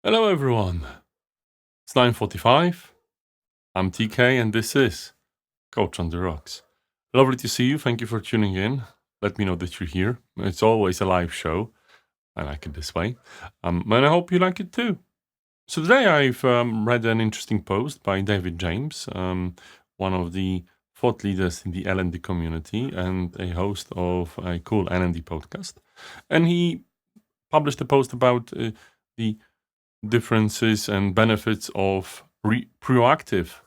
Hello everyone. It's 9:45. I'm TK and this is Coach on the Rocks. Lovely to see you. Thank you for tuning in. Let me know that you're here. It's always a live show. I like it this way. And I hope you like it too. So today I've read an interesting post by David James, one of the thought leaders in the L&D community and a host of a cool L&D podcast. And he published a post about the differences and benefits of proactive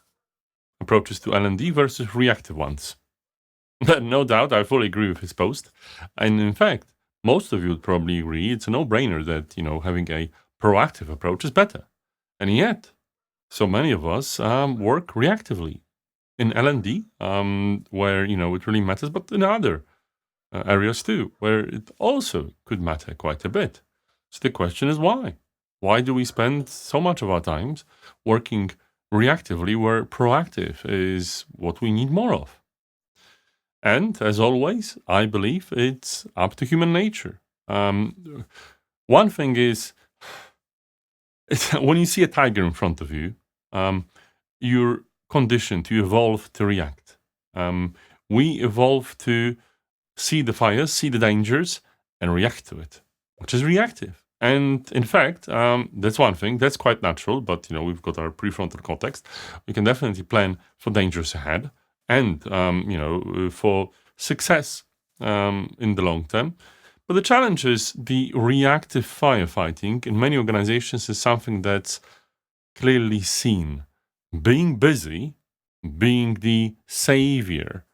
approaches to L&D versus reactive ones. No doubt, I fully agree with his post. And in fact, most of you would probably agree it's a no-brainer that, having a proactive approach is better. And yet, so many of us work reactively in L&D, where, it really matters, but in other areas too, where it also could matter quite a bit. So the question is why? Why do we spend so much of our times working reactively where proactive is what we need more of? And as always, I believe it's up to human nature. One thing is, when you see a tiger in front of you, you're conditioned to evolve to react. We evolve to see the fires, see the dangers, and react to it, which is reactive. And in fact, that's one thing. That's quite natural, but we've got our prefrontal cortex. We can definitely plan for dangers ahead and for success in the long term. But the challenge is the reactive firefighting in many organizations is something that's clearly seen. Being busy, being the savior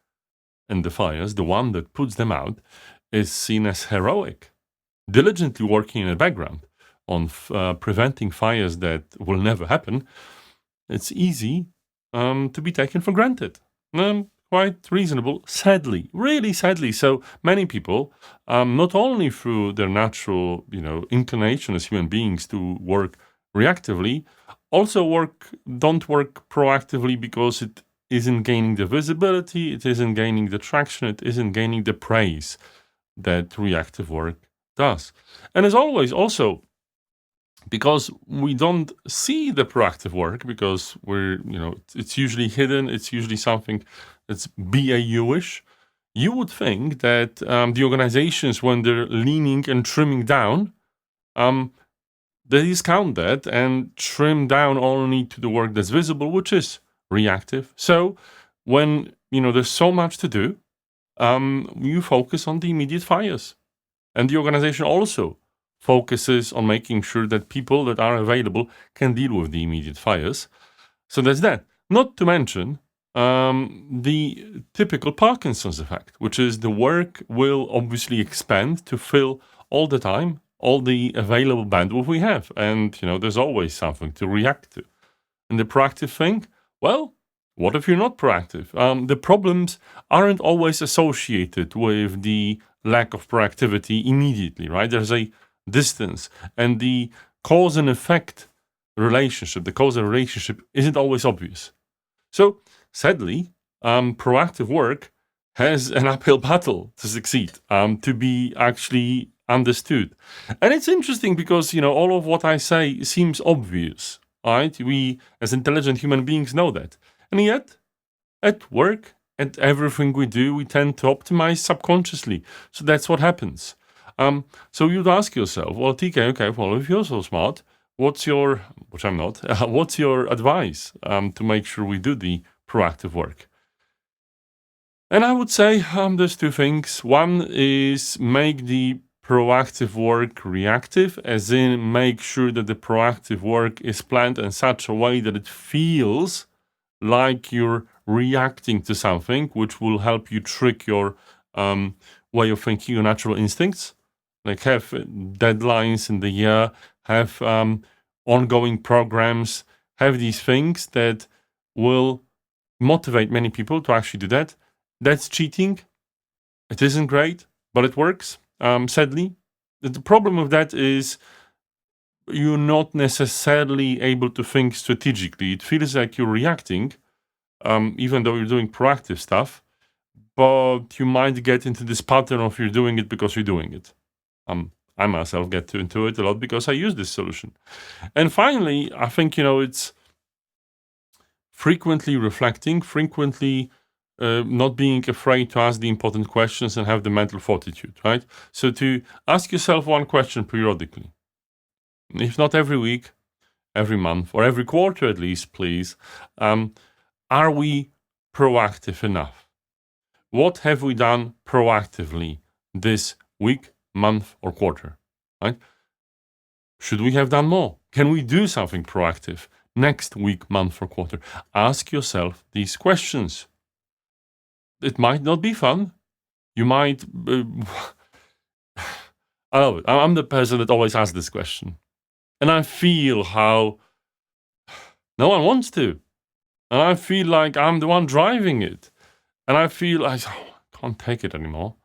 in the fires, the one that puts them out, is seen as heroic. Diligently working in the background on preventing fires that will never happen, it's easy to be taken for granted. Quite reasonable, sadly, really sadly. So many people, not only through their natural, inclination as human beings to work reactively, also don't work proactively because it isn't gaining the visibility, it isn't gaining the traction, it isn't gaining the praise that reactive work does. And as always, also, because we don't see the proactive work, because it's usually hidden, it's usually something that's BAU-ish, you would think that the organizations, when they're leaning and trimming down, they discount that and trim down only to the work that's visible, which is reactive. So when, there's so much to do, you focus on the immediate fires. And the organization also focuses on making sure that people that are available can deal with the immediate fires. So there's that. Not to mention the typical Parkinson's effect, which is the work will obviously expand to fill all the time, all the available bandwidth we have. And, there's always something to react to. And the proactive thing, well, what if you're not proactive? The problems aren't always associated with the lack of proactivity immediately, right? There's a distance, and the cause and effect relationship, the causal relationship isn't always obvious. So sadly, proactive work has an uphill battle to succeed, to be actually understood. And it's interesting because, all of what I say seems obvious, right? We, as intelligent human beings, know that. And yet, at work, at everything we do, we tend to optimize subconsciously. So that's what happens. So you'd ask yourself, well, TK, okay, well, if you're so smart, what's your, which I'm not, what's your advice to make sure we do the proactive work? And I would say there's two things. One is make the proactive work reactive, as in make sure that the proactive work is planned in such a way that it feels like you're reacting to something, which will help you trick your way of thinking, your natural instincts. Like have deadlines in the year, have ongoing programs, have these things that will motivate many people to actually do that. That's cheating. It isn't great, but it works. Sadly, the problem with that is you're not necessarily able to think strategically. It feels like you're reacting, even though you're doing proactive stuff, but you might get into this pattern of you're doing it because you're doing it. I myself get into it a lot because I use this solution. And finally, I think, it's frequently reflecting, frequently not being afraid to ask the important questions and have the mental fortitude, right? So to ask yourself one question periodically, if not every week, every month, or every quarter at least, please. Are we proactive enough? What have we done proactively this week, month, or quarter? Right? Should we have done more? Can we do something proactive next week, month, or quarter? Ask yourself these questions. It might not be fun. You might. I love it. I'm the person that always asks this question. And I feel how no one wants to. And I feel like I'm the one driving it. And I feel I can't take it anymore.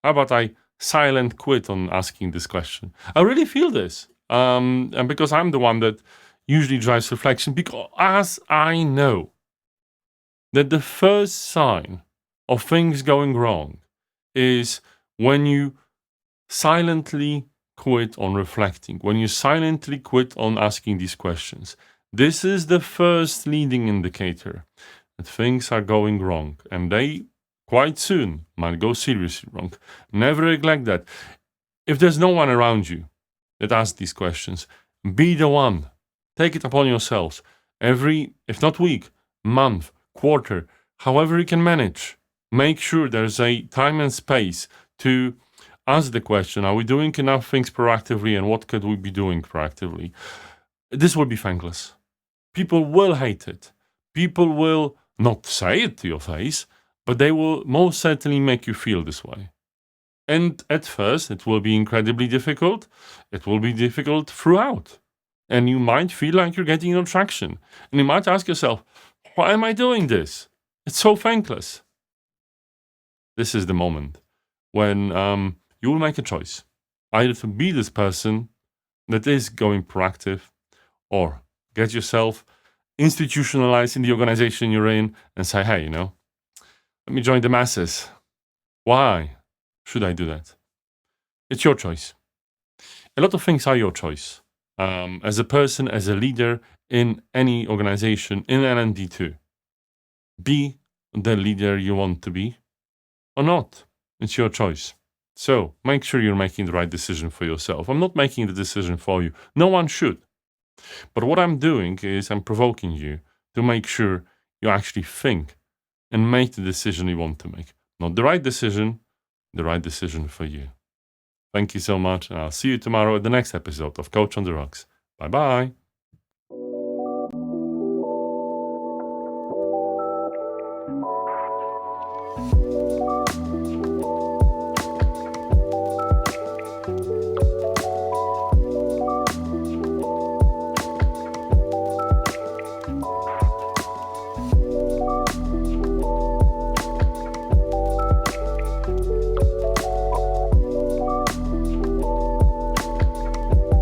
How about I silent quit on asking this question? I really feel this. And because I'm the one that usually drives reflection, because I know that the first sign of things going wrong is when you silently quit on reflecting, when you silently quit on asking these questions. This is the first leading indicator that things are going wrong, and they quite soon might go seriously wrong. Never neglect that. If there's no one around you that asks these questions, be the one. Take it upon yourselves. Every, if not week, month, quarter, however you can manage, make sure there's a time and space to ask the question, are we doing enough things proactively, and what could we be doing proactively? This will be thankless. People will hate it. People will not say it to your face, but they will most certainly make you feel this way. And at first, it will be incredibly difficult. It will be difficult throughout. And you might feel like you're getting no traction. And you might ask yourself, why am I doing this? It's so thankless. This is the moment when you will make a choice. Either to be this person that is going proactive, or get yourself institutionalized in the organization you're in and say, hey, let me join the masses. Why should I do that? It's your choice. A lot of things are your choice. As a person, as a leader in any organization, in L&D too. Be the leader you want to be or not. It's your choice. So make sure you're making the right decision for yourself. I'm not making the decision for you. No one should. But what I'm doing is I'm provoking you to make sure you actually think and make the decision you want to make. Not the right decision for you. Thank you so much, and I'll see you tomorrow at the next episode of Coach on the Rocks. Bye-bye.